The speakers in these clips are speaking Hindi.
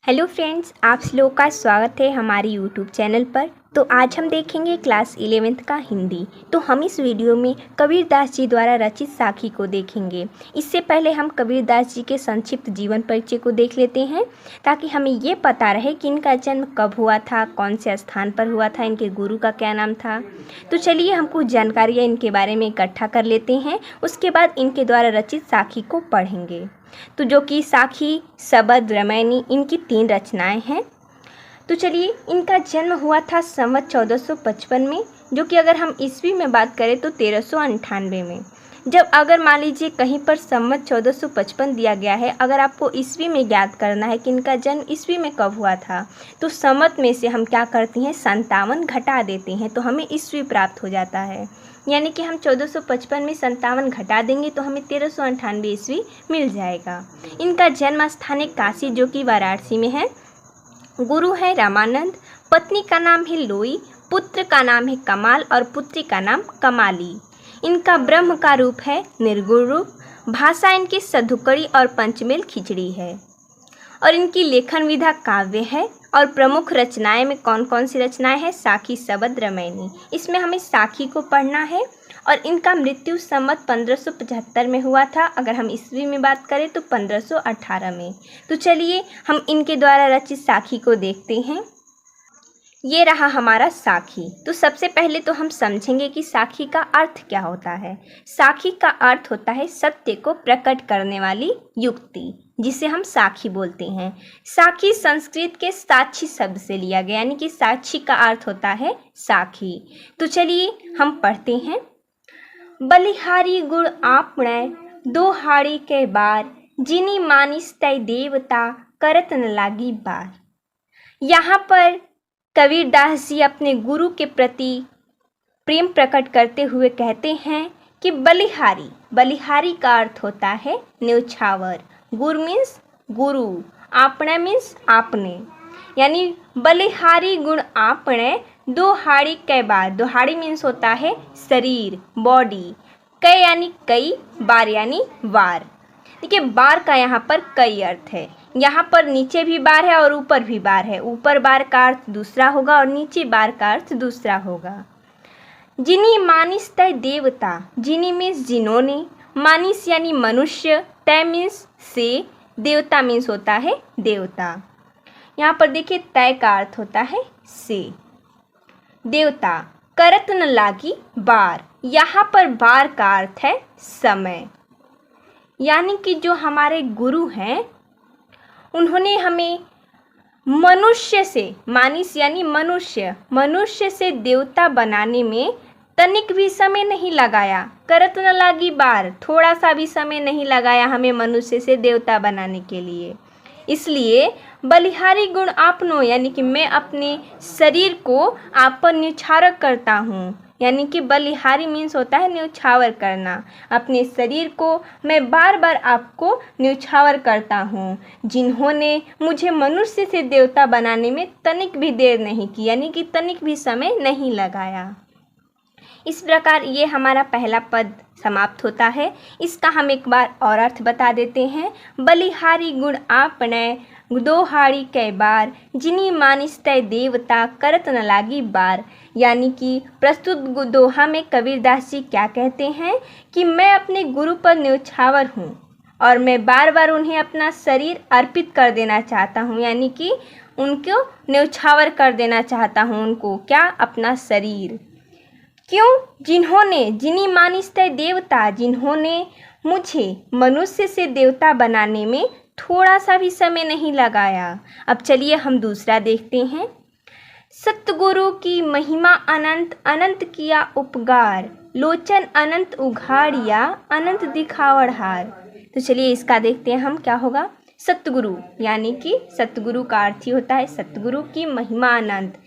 हेलो फ्रेंड्स, आप लोगों का स्वागत है हमारे यूट्यूब चैनल पर। तो आज हम देखेंगे क्लास 11th का हिंदी। तो हम इस वीडियो में कबीरदास जी द्वारा रचित साखी को देखेंगे। इससे पहले हम कबीरदास जी के संक्षिप्त जीवन परिचय को देख लेते हैं, ताकि हमें ये पता रहे कि इनका जन्म कब हुआ था, कौन से स्थान पर हुआ था, इनके गुरु का क्या नाम था। तो चलिए हम कुछ जानकारियाँ इनके बारे में इकट्ठा कर लेते हैं, उसके बाद इनके द्वारा रचित साखी को पढ़ेंगे। तो जो कि साखी, शबद, रामायणी, इनकी 3 रचनाएं हैं। तो चलिए, इनका जन्म हुआ था संवत 1455 में, जो कि अगर हम ईस्वी में बात करें तो 1398 में। जब अगर मान लीजिए कहीं पर संवत 1455 दिया गया है, अगर आपको ईस्वी में ज्ञात करना है कि इनका जन्म ईस्वी में कब हुआ था, तो संवत में से हम क्या करते हैं, 57 घटा देते हैं, तो हमें ईस्वी प्राप्त हो जाता है। यानी कि हम 1455 में 57 घटा देंगे तो हमें 1398 ईस्वी मिल जाएगा। इनका जन्म स्थान है काशी, जो कि वाराणसी में है। गुरु है रामानंद, पत्नी का नाम है लोई, पुत्र का नाम है कमाल और पुत्री का नाम कमाली। इनका ब्रह्म का रूप है निर्गुण रूप। भाषा इनकी सधुकड़ी और पंचमेल खिचड़ी है। और इनकी लेखन विधा काव्य है। और प्रमुख रचनाएं में कौन कौन सी रचनाएं हैं, साखी, शबद, रामायणी। इसमें हमें साखी को पढ़ना है। और इनका मृत्यु संवत 1575 में हुआ था। अगर हम ईस्वी में बात करें तो 1518 में। तो चलिए हम इनके द्वारा रचित साखी को देखते हैं। ये रहा हमारा साखी। तो सबसे पहले तो हम समझेंगे कि साखी का अर्थ क्या होता है। साखी का अर्थ होता है सत्य को प्रकट करने वाली युक्ति, जिसे हम साखी बोलते हैं। साखी संस्कृत के साक्षी शब्द से लिया गया, यानी कि साक्षी का अर्थ होता है साखी। तो चलिए हम पढ़ते हैं। बलिहारी गुण आपणे दो हाड़ी के बार, जिनी मानिस तय देवता करत न लागी बार। यहाँ पर कबीरदास जी अपने गुरु के प्रति प्रेम प्रकट करते हुए कहते हैं कि बलिहारी, बलिहारी का अर्थ होता है न्यौछावर। गुरु मीन्स गुरु, आपने मीन्स आपने, यानी बलिहारी गुण आपने दो हाड़ी कै बार। दो हाड़ी मीन्स होता है शरीर, बॉडी। कै यानी कई, बार यानी वार। देखिए, बार का यहाँ पर कई अर्थ है। यहाँ पर नीचे भी बार है और ऊपर भी बार है। ऊपर बार का अर्थ दूसरा होगा और नीचे बार का अर्थ दूसरा होगा। जिनी मानिस तय देवता, जिनी मीन्स जिन्होंने, मानिस यानी मनुष्य, तय मीन्स से, देवता मीन्स होता है देवता। यहाँ पर देखिए, तय का अर्थ होता है से, देवता। करत न लागी बार, यहाँ पर बार का अर्थ है समय। यानी कि जो हमारे गुरु हैं, उन्होंने हमें मनुष्य से, मानिस यानी मनुष्य, मनुष्य से देवता बनाने में तनिक भी समय नहीं लगाया। करत न लागी बार, थोड़ा सा भी समय नहीं लगाया हमें मनुष्य से देवता बनाने के लिए। इसलिए बलिहारी गुण आपनो, यानी कि मैं अपने शरीर को आप पर न्यौछावर करता हूँ। यानी कि बलिहारी मीन्स होता है न्यौछावर करना। अपने शरीर को मैं बार बार आपको न्यौछावर करता हूँ, जिन्होंने मुझे मनुष्य से देवता बनाने में तनिक भी देर नहीं की, यानी कि तनिक भी समय नहीं लगाया। इस प्रकार ये हमारा पहला पद समाप्त होता है। इसका हम एक बार और अर्थ बता देते हैं। बलिहारी गुण आपने दो हाड़ी कै बार, जिनी मानिस तय देवता करत न लागी बार। यानी कि प्रस्तुत दोहा में कबीरदास जी क्या कहते हैं कि मैं अपने गुरु पर न्यौछावर हूँ और मैं बार बार उन्हें अपना शरीर अर्पित कर देना चाहता हूँ। यानी कि उनको न्यौछावर कर देना चाहता हूँ, उनको क्या, अपना शरीर। क्यों? जिन्होंने, जिनी मानिस तय देवता, जिन्होंने मुझे मनुष्य से देवता बनाने में थोड़ा सा भी समय नहीं लगाया। अब चलिए हम दूसरा देखते हैं। सतगुरु की महिमा अनंत, अनंत किया उपकार, लोचन अनंत उघाड़िया, अनंत दिखावड़ हार। तो चलिए इसका देखते हैं हम, क्या होगा। सतगुरु, यानी कि सतगुरु का अर्थ ही होता है सतगुरु की महिमा अनंत,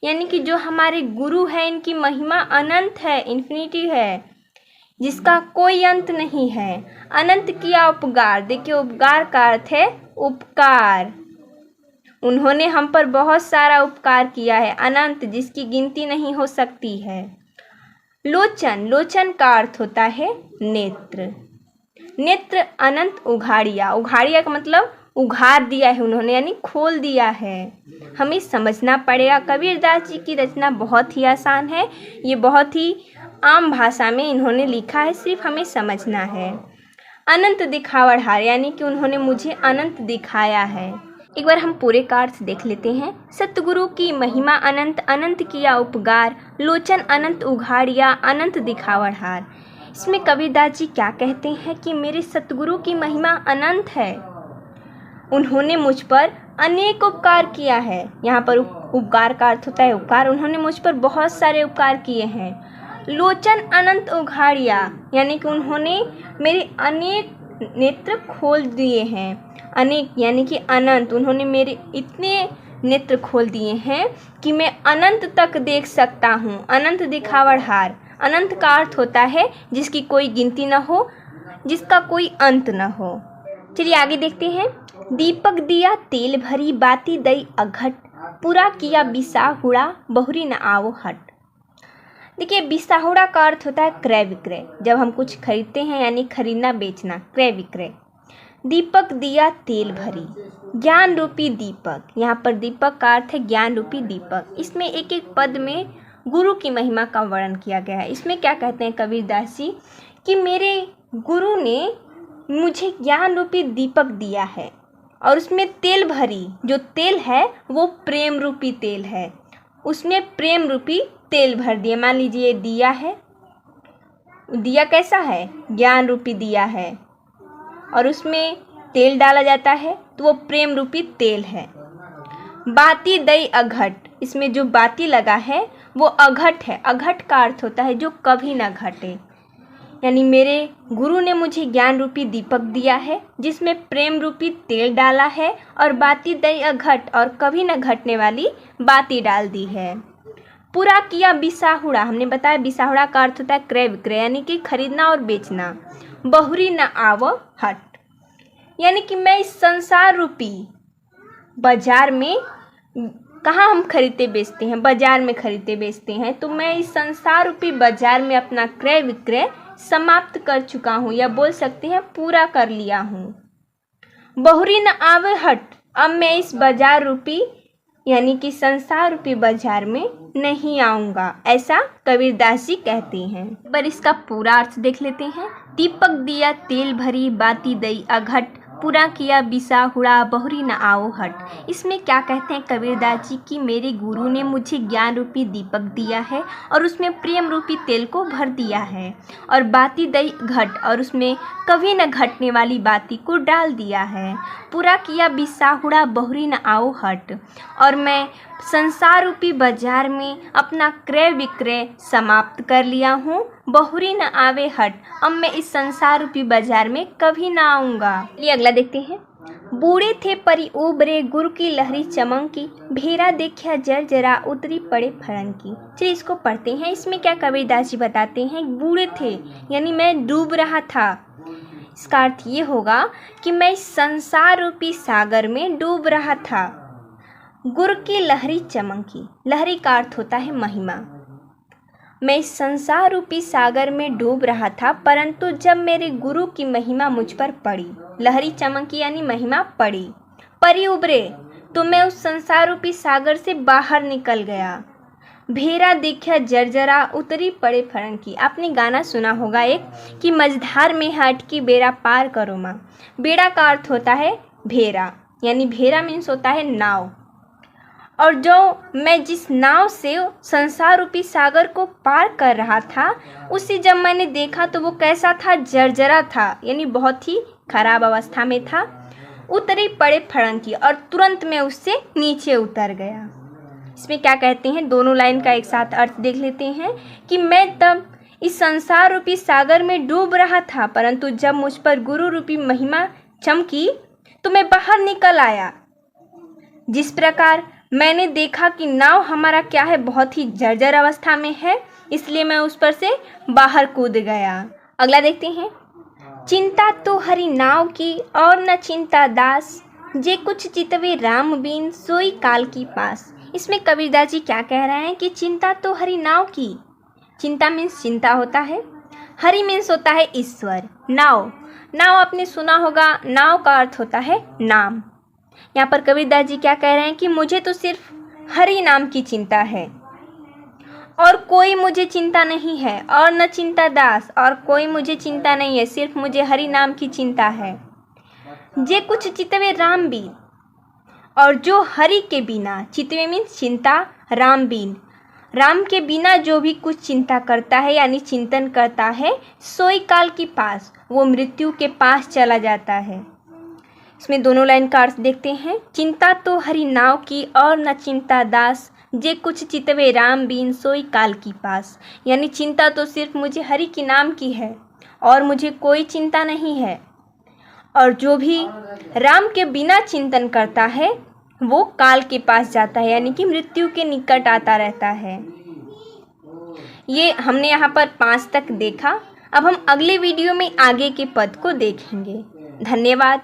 यानी कि जो हमारे गुरु हैं इनकी महिमा अनंत है, इन्फिनिटी है, जिसका कोई अंत नहीं है। अनंत किया उपकार, देखिए उपकार का अर्थ है उपकार। उन्होंने हम पर बहुत सारा उपकार किया है, अनंत, जिसकी गिनती नहीं हो सकती है। लोचन, लोचन का अर्थ होता है नेत्र। नेत्र अनंत उघाड़िया, उघाड़िया का मतलब उघाड़ दिया है उन्होंने, यानी खोल दिया है। हमें समझना पड़ेगा। कबीरदास जी की रचना बहुत ही आसान है, ये बहुत ही आम भाषा में इन्होंने लिखा है, सिर्फ हमें समझना है। अनंत दिखावड़हार, यानी कि उन्होंने मुझे अनंत दिखाया है। एक बार हम पूरे का अर्थ देख लेते हैं। सतगुरु की महिमा अनंत, अनंत किया उपकार, लोचन अनंत उघाड़िया, अनंत दिखावड़हार। इसमें कबीरदास जी क्या कहते हैं कि मेरे सतगुरु की महिमा अनंत है, उन्होंने मुझ पर अनेक उपकार किया है। यहाँ पर उपकार का अर्थ होता है उपकार, उन्होंने मुझ पर बहुत सारे उपकार किए हैं। लोचन अनंत उघाड़िया, यानी कि उन्होंने मेरे अनेक नेत्र खोल दिए हैं। अनेक यानी कि अनंत, उन्होंने मेरे इतने नेत्र खोल दिए हैं कि मैं अनंत तक देख सकता हूँ। अनंत दिखावड़हार, अनंत का अर्थ होता है जिसकी कोई गिनती न हो, जिसका कोई अंत न हो। चलिए आगे देखते हैं। दीपक दिया तेल भरी, बाती दई अघट, पूरा किया बिसाहुड़ा, बहुरी न आवो हट। देखिए, बिसाहुड़ा का अर्थ होता है क्रय विक्रय। जब हम कुछ खरीदते हैं यानी खरीदना बेचना, क्रय विक्रय। दीपक दिया तेल भरी, ज्ञान रूपी दीपक, यहाँ पर दीपक का अर्थ है ज्ञान रूपी दीपक। इसमें एक एक पद में गुरु की महिमा का वर्णन किया गया है। इसमें क्या कहते हैं कबीरदास जी कि मेरे गुरु ने मुझे ज्ञान रूपी दीपक दिया है और उसमें तेल भरी, जो तेल है वो प्रेम रूपी तेल है, उसमें प्रेम रूपी तेल भर दिया। मान लीजिए दिया है, दिया कैसा है, ज्ञान रूपी दिया है और उसमें तेल डाला जाता है तो वो प्रेम रूपी तेल है। बाती दई अघट, इसमें जो बाती लगा है वो अघट है। अघट का अर्थ होता है जो कभी ना घटे, यानी मेरे गुरु ने मुझे ज्ञान रूपी दीपक दिया है जिसमें प्रेम रूपी तेल डाला है और बाती दई अघट, और कभी न घटने वाली बाती डाल दी है। पूरा किया बिसाहुड़ा, हमने बताया बिसाहुड़ा का अर्थ होता है क्रय विक्रय, यानी कि खरीदना और बेचना। बहुरी न आव हट, यानी कि मैं इस संसार रूपी बाजार में, कहाँ हम खरीदते बेचते हैं, बाजार में खरीदते बेचते हैं, तो मैं इस संसार रूपी बाजार में अपना क्रय विक्रय समाप्त कर चुका हूँ, या बोल सकते हैं पूरा कर लिया हूँ। बहुरी न आवे हट, अब मैं इस बाजार रूपी यानी कि संसार रूपी बाजार में नहीं आऊँगा, ऐसा कबीरदास जी कहते हैं। पर इसका पूरा अर्थ देख लेते हैं। दीपक दिया तेल भरी, बाती दई अघट, पूरा किया बिसाहुड़ा, बहुरी न आओ हट। इसमें क्या कहते हैं कबीरदास जी कि मेरे गुरु ने मुझे ज्ञान रूपी दीपक दिया है और उसमें प्रेम रूपी तेल को भर दिया है, और बाती दई घट, और उसमें कभी न घटने वाली बाती को डाल दिया है। पूरा किया बिसाहुड़ा, बहुरी न आओ हट, और मैं संसार रूपी बाजार में अपना क्रय विक्रय समाप्त कर लिया हूँ। बहुरी न आवे हट, अब मैं इस संसार रूपी बाजार में कभी ना आऊँगा। ये अगला देखते हैं। बूढ़े थे परी उबरे, गुरु की लहरी चमकी, भेरा देखा जर जरा, उतरी पड़े फरंकी। चलिए इसको पढ़ते हैं। इसमें क्या कबीरदास जी बताते हैं, बूढ़े थे यानी मैं डूब रहा था। इसका अर्थ ये होगा कि मैं इस संसार रूपी सागर में डूब रहा था। गुरु की लहरी चमकी, लहरी का अर्थ होता है महिमा। मैं इस संसार रूपी सागर में डूब रहा था, परंतु जब मेरे गुरु की महिमा मुझ पर पड़ी, लहरी चमकी यानी महिमा पड़ी, परी उबरे, तो मैं उस संसार रूपी सागर से बाहर निकल गया। भेरा देखा जर्जरा, उतरी पड़े फरंकी। आपने गाना सुना होगा एक कि मझधार में हट की बेड़ा पार करो माँ। बेड़ा का अर्थ होता है भेरा, यानी भेरा मीन्स होता है नाव, और जो मैं जिस नाव से संसार रूपी सागर को पार कर रहा था, उसे जब मैंने देखा तो वो कैसा था, जर्जरा था, यानी बहुत ही खराब अवस्था में था। उतरी पड़े फड़ंकी, और तुरंत मैं उससे नीचे उतर गया। इसमें क्या कहते हैं, दोनों लाइन का एक साथ अर्थ देख लेते हैं कि मैं तब इस संसार रूपी सागर में डूब रहा था, परंतु जब मुझ पर गुरु रूपी महिमा चमकी तो मैं बाहर निकल आया। जिस प्रकार मैंने देखा कि नाव हमारा क्या है, बहुत ही जर्जर अवस्था में है, इसलिए मैं उस पर से बाहर कूद गया। अगला देखते हैं। चिंता तो हरि नाव की और न चिंता दास, जे कुछ चितवे राम बीन सोई काल की पास। इसमें कबीरदास जी क्या कह रहे हैं कि चिंता तो हरि नाव की, चिंता मीन्स चिंता होता है, हरि मीन्स होता है ईश्वर, नाव, नाव आपने सुना होगा, नाव का अर्थ होता है नाम, यहाँ पर कबीरदास जी क्या कह रहे हैं कि मुझे तो सिर्फ हरि नाम की चिंता है और कोई मुझे चिंता नहीं है, और न चिंता दास, और कोई मुझे चिंता नहीं है, सिर्फ मुझे हरि नाम की चिंता है। जे कुछ चितवे राम बीन, और जो हरि के बिना, चितवे मीन्स चिंता, राम बीन, राम के बिना जो भी कुछ चिंता करता है यानी चिंतन करता है, सोई काल के पास, वो मृत्यु के पास चला जाता है। इसमें दोनों लाइन का अर्थ देखते हैं। चिंता तो हरि नाव की और न चिंता दास, जे कुछ चितवे राम बीन सोई काल की पास, यानी चिंता तो सिर्फ मुझे हरि के नाम की है और मुझे कोई चिंता नहीं है, और जो भी राम के बिना चिंतन करता है वो काल के पास जाता है, यानी कि मृत्यु के निकट आता रहता है। ये हमने यहाँ पर 5 तक देखा। अब हम अगले वीडियो में आगे के पद को देखेंगे। धन्यवाद।